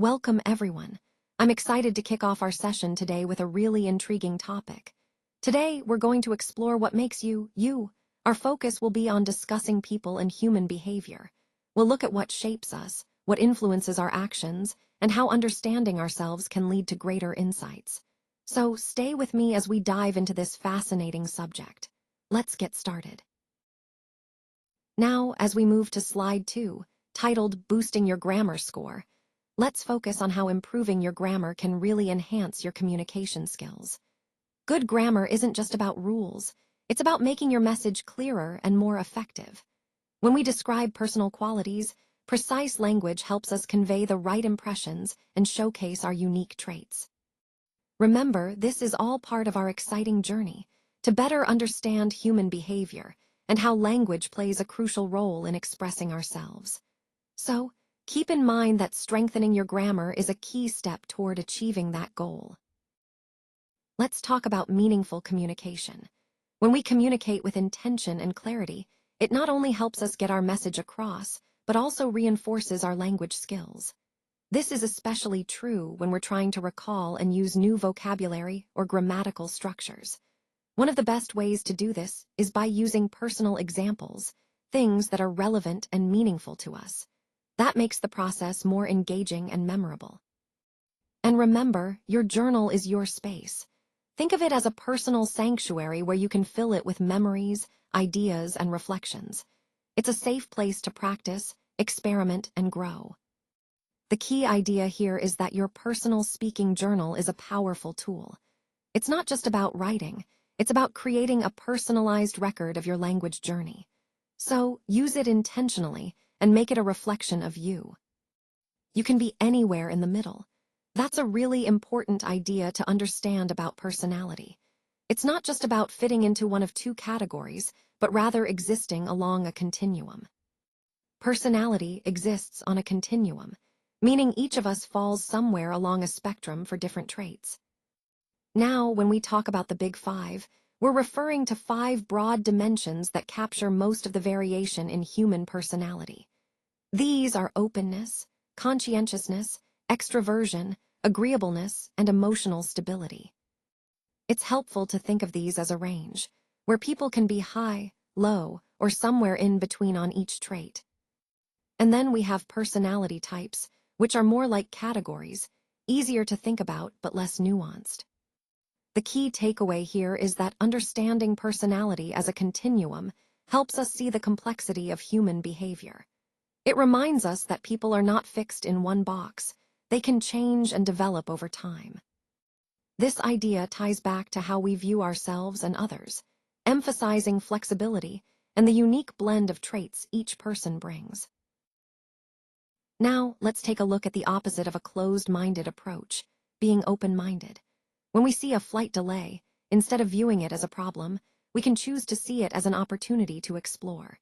Welcome everyone. I'm excited to kick off our session today with a really intriguing topic. Today, we're going to explore what makes you, you. Our focus will be on discussing people and human behavior. We'll look at what shapes us, what influences our actions, and how understanding ourselves can lead to greater insights. So stay with me as we dive into this fascinating subject. Let's get started. Now, as we move to slide 2, titled Boosting Your Grammar Score, let's focus on how improving your grammar can really enhance your communication skills. Good grammar isn't just about rules, it's about making your message clearer and more effective. When we describe personal qualities, precise language helps us convey the right impressions and showcase our unique traits. Remember, this is all part of our exciting journey to better understand human behavior and how language plays a crucial role in expressing ourselves. So, keep in mind that strengthening your grammar is a key step toward achieving that goal. Let's talk about meaningful communication. When we communicate with intention and clarity, it not only helps us get our message across, but also reinforces our language skills. This is especially true when we're trying to recall and use new vocabulary or grammatical structures. One of the best ways to do this is by using personal examples, things that are relevant and meaningful to us. That makes the process more engaging and memorable. And remember, your journal is your space. Think of it as a personal sanctuary where you can fill it with memories, ideas, and reflections. It's a safe place to practice, experiment, and grow. The key idea here is that your personal speaking journal is a powerful tool. It's not just about writing, it's about creating a personalized record of your language journey. So, use it intentionally and make it a reflection of you. You can be anywhere in the middle. That's a really important idea to understand about personality. It's not just about fitting into one of two categories, but rather existing along a continuum. Personality exists on a continuum, meaning each of us falls somewhere along a spectrum for different traits. Now, when we talk about the Big Five, we're referring to 5 broad dimensions that capture most of the variation in human personality. These are openness, conscientiousness, extroversion, agreeableness, and emotional stability. It's helpful to think of these as a range, where people can be high, low, or somewhere in between on each trait. And then we have personality types, which are more like categories, easier to think about but less nuanced. The key takeaway here is that understanding personality as a continuum helps us see the complexity of human behavior. It reminds us that people are not fixed in one box. They can change and develop over time. This idea ties back to how we view ourselves and others, emphasizing flexibility and the unique blend of traits each person brings. Now, let's take a look at the opposite of a closed-minded approach, being open-minded. When we see a flight delay, instead of viewing it as a problem, we can choose to see it as an opportunity to explore.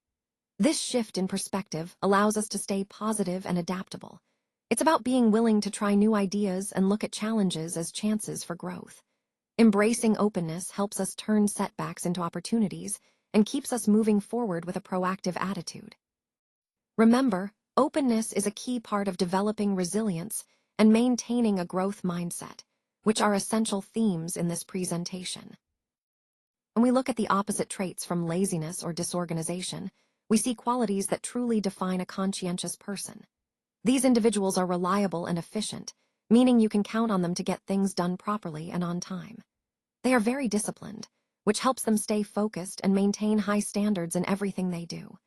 This shift in perspective allows us to stay positive and adaptable. It's about being willing to try new ideas and look at challenges as chances for growth. Embracing openness helps us turn setbacks into opportunities and keeps us moving forward with a proactive attitude. Remember, openness is a key part of developing resilience and maintaining a growth mindset, which are essential themes in this presentation. When we look at the opposite traits from laziness or disorganization, we see qualities that truly define a conscientious person. These individuals are reliable and efficient, meaning you can count on them to get things done properly and on time. They are very disciplined, which helps them stay focused and maintain high standards in everything they do.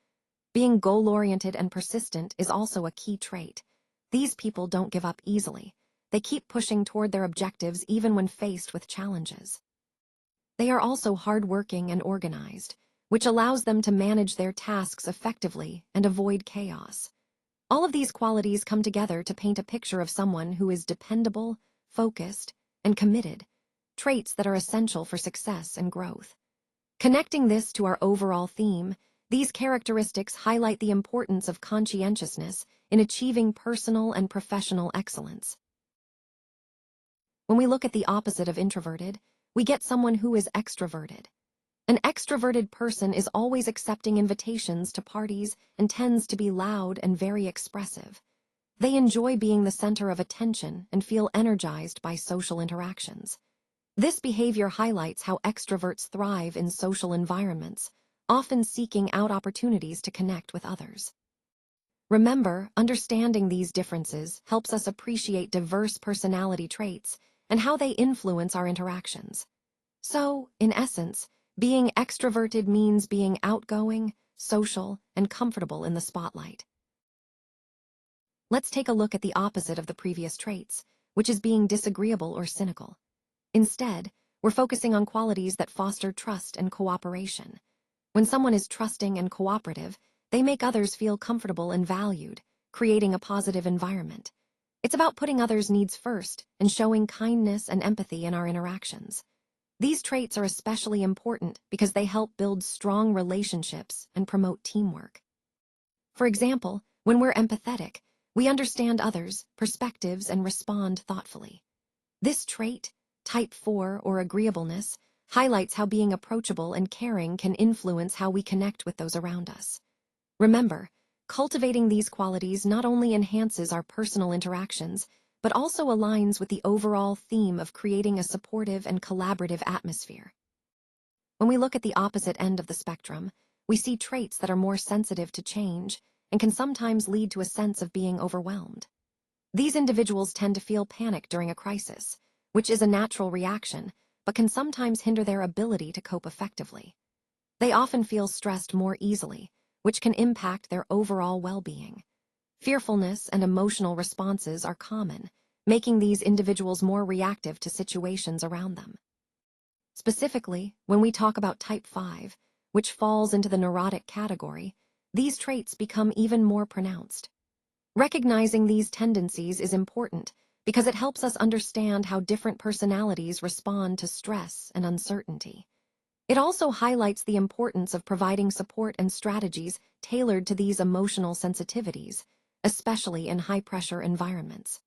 Being goal-oriented and persistent is also a key trait. These people don't give up easily. They keep pushing toward their objectives even when faced with challenges. They are also hardworking and organized, which allows them to manage their tasks effectively and avoid chaos. All of these qualities come together to paint a picture of someone who is dependable, focused, and committed, traits that are essential for success and growth. Connecting this to our overall theme, these characteristics highlight the importance of conscientiousness in achieving personal and professional excellence. When we look at the opposite of introverted, we get someone who is extroverted. An extroverted person is always accepting invitations to parties and tends to be loud and very expressive. They enjoy being the center of attention and feel energized by social interactions. This behavior highlights how extroverts thrive in social environments, often seeking out opportunities to connect with others. Remember, understanding these differences helps us appreciate diverse personality traits and how they influence our interactions. So, in essence, being extroverted means being outgoing, social, and comfortable in the spotlight. Let's take a look at the opposite of the previous traits, which is being disagreeable or cynical. Instead, we're focusing on qualities that foster trust and cooperation. When someone is trusting and cooperative, they make others feel comfortable and valued, creating a positive environment. It's about putting others' needs first and showing kindness and empathy in our interactions. These traits are especially important because they help build strong relationships and promote teamwork. For example, when we're empathetic, we understand others' perspectives and respond thoughtfully. This trait, type 4 or agreeableness, highlights how being approachable and caring can influence how we connect with those around us. Remember, cultivating these qualities not only enhances our personal interactions, but also aligns with the overall theme of creating a supportive and collaborative atmosphere. When we look at the opposite end of the spectrum, we see traits that are more sensitive to change and can sometimes lead to a sense of being overwhelmed. These individuals tend to feel panic during a crisis, which is a natural reaction, but can sometimes hinder their ability to cope effectively. They often feel stressed more easily, which can impact their overall well-being. Fearfulness and emotional responses are common, making these individuals more reactive to situations around them. Specifically, when we talk about type 5, which falls into the neurotic category, these traits become even more pronounced. Recognizing these tendencies is important because it helps us understand how different personalities respond to stress and uncertainty. It also highlights the importance of providing support and strategies tailored to these emotional sensitivities, especially in high-pressure environments.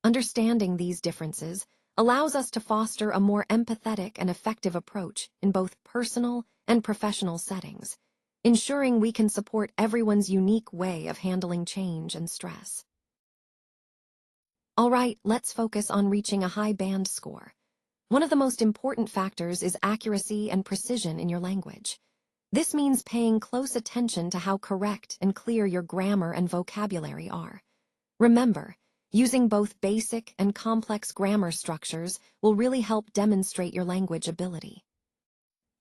Understanding these differences allows us to foster a more empathetic and effective approach in both personal and professional settings, ensuring we can support everyone's unique way of handling change and stress. All right, let's focus on reaching a high band score. One of the most important factors is accuracy and precision in your language. This means paying close attention to how correct and clear your grammar and vocabulary are. Remember, using both basic and complex grammar structures will really help demonstrate your language ability.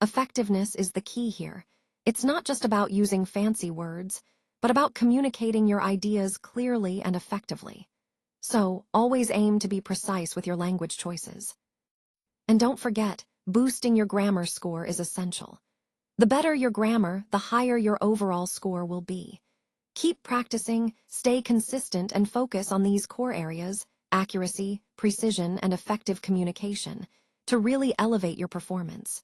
Effectiveness is the key here. It's not just about using fancy words, but about communicating your ideas clearly and effectively. So, always aim to be precise with your language choices. And don't forget, boosting your grammar score is essential. The better your grammar, the higher your overall score will be. Keep practicing, stay consistent, and focus on these core areas, accuracy, precision, and effective communication, to really elevate your performance.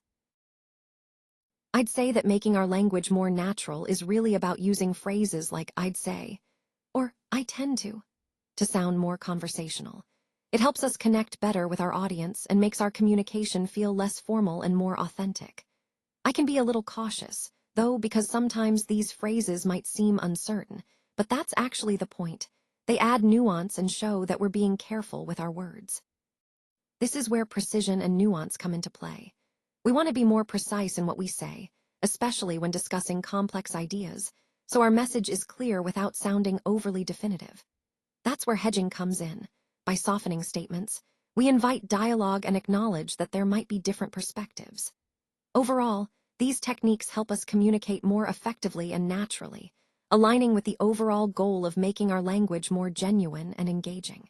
I'd say that making our language more natural is really about using phrases like "I'd say" or "I tend to" sound more conversational. It helps us connect better with our audience and makes our communication feel less formal and more authentic. I can be a little cautious, though, because sometimes these phrases might seem uncertain, but that's actually the point. They add nuance and show that we're being careful with our words. This is where precision and nuance come into play. We want to be more precise in what we say, especially when discussing complex ideas, so our message is clear without sounding overly definitive. That's where hedging comes in. By softening statements, we invite dialogue and acknowledge that there might be different perspectives. Overall, these techniques help us communicate more effectively and naturally, aligning with the overall goal of making our language more genuine and engaging.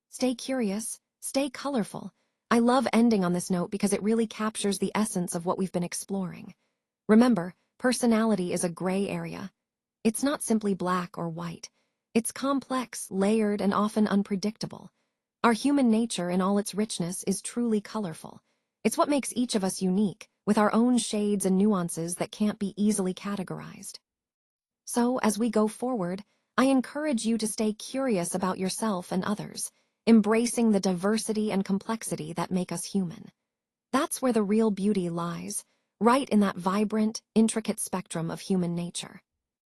Stay curious, stay colorful. I love ending on this note because it really captures the essence of what we've been exploring. Remember, personality is a gray area. It's not simply black or white. It's complex, layered, and often unpredictable. Our human nature in all its richness is truly colorful. It's what makes each of us unique, with our own shades and nuances that can't be easily categorized. So, as we go forward, I encourage you to stay curious about yourself and others, embracing the diversity and complexity that make us human. That's where the real beauty lies, right in that vibrant, intricate spectrum of human nature.